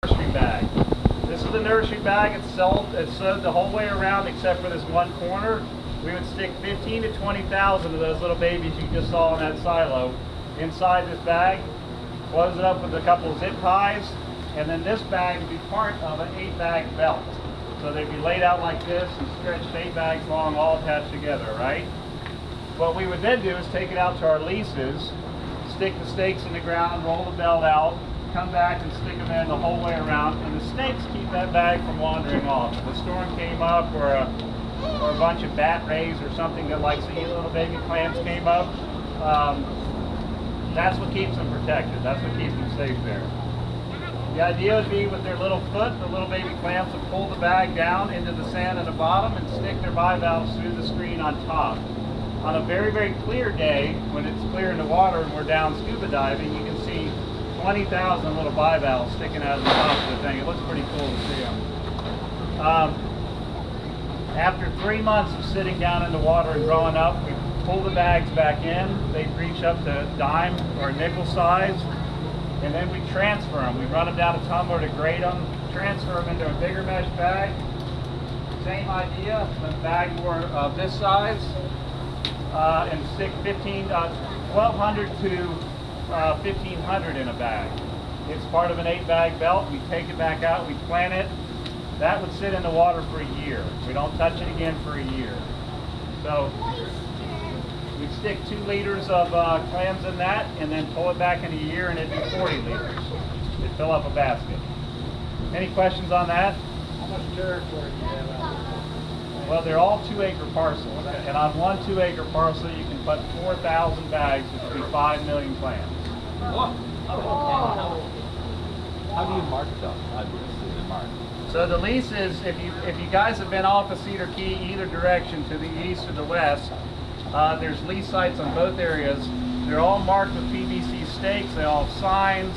nursery bag. This is the nursery bag. It's sewed the whole way around except for this one corner. We would stick 15 to 20,000 of those little babies you just saw in that silo inside this bag, close it up with a couple of zip ties, and then this bag would be part of an 8-bag belt. So they'd be laid out like this and stretched 8 bags long, all attached together, right? What we would then do is take it out to our leases, stick the stakes in the ground, roll the belt out, come back and stick them in the whole way around, and the stakes keep that bag from wandering off. If a storm came up or a bunch of bat rays or something that likes to eat little baby clams came up, that's what keeps them protected. That's what keeps them safe there. The idea would be with their little foot, the little baby clams would pull the bag down into the sand at the bottom and stick their bivalves through the screen on top. On a very, very clear day, when it's clear in the water and we're down scuba diving, you can see 20,000 little bivalves sticking out of the top of the thing. It looks pretty cool to see them. After 3 months of sitting down in the water and growing up, we pull the bags back in. They reach up to dime or nickel size, and then we transfer them. We run them down a tumbler to grade them, transfer them into a bigger mesh bag. Same idea, a bag more of this size, and stick 1,200 to 1,500 in a bag. It's part of an 8-bag belt. We take it back out, we plant it. That would sit in the water for a year. We don't touch it again for a year. So we stick 2 liters of clams in that and then pull it back in a year and it'd be 40 liters. It'd fill up a basket. Any questions on that? How much territory do you have out there? Well, they're all 2-acre parcels. And on one 2-acre parcel, you can put 4,000 bags, which would be 5 million clams. How do you mark them? How is it marked? So the lease is, if you guys have been off of Cedar Key either direction to the east or the west, there's lease sites on both areas. They're all marked with PVC stakes. They all have signs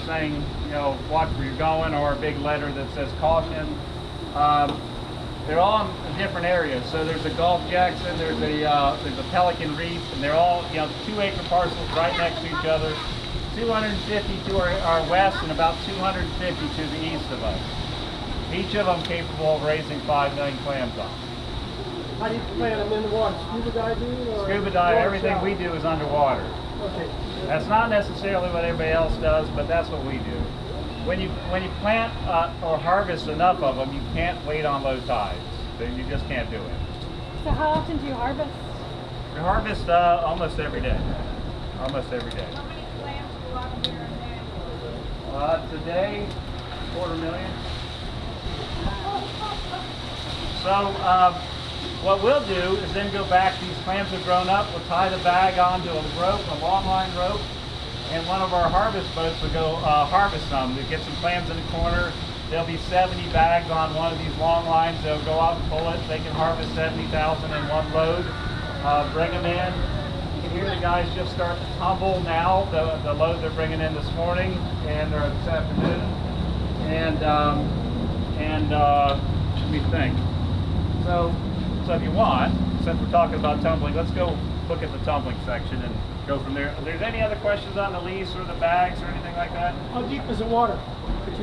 saying, you know, watch where you're going, or a big letter that says caution. They're all in different areas. So there's a Gulf Jackson, there's a Pelican Reef, and they're all, you know, 2-acre parcels right next to each other. 250 to our west and about 250 to the east of us. Each of them capable of raising 5 million clams on. How do you plant them in the water? Scuba diving? Or scuba dive, everything we do is underwater. Okay. That's not necessarily what everybody else does, but that's what we do. When you plant or harvest enough of them, you can't wait on low tides. You just can't do it. So how often do you harvest? We harvest almost every day. Almost every day. How many clams do you out here a day? Today, 250,000. So what we'll do is then go back. These clams have grown up. We'll tie the bag onto a rope, a long line rope, and one of our harvest boats will go harvest them. We get some clams in the corner. There'll be 70 bags on one of these long lines. They'll go out and pull it. They can harvest 70,000 in one load. Bring them in. You can hear the guys just start to tumble now. The load they're bringing in this morning and this afternoon. And let me think. So if you want, since we're talking about tumbling, let's go look at the tumbling section and go from there. If there's any other questions on the lease or the bags or anything like that? How deep is the water?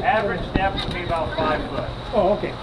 Average depth would be about 5 foot. Oh, okay.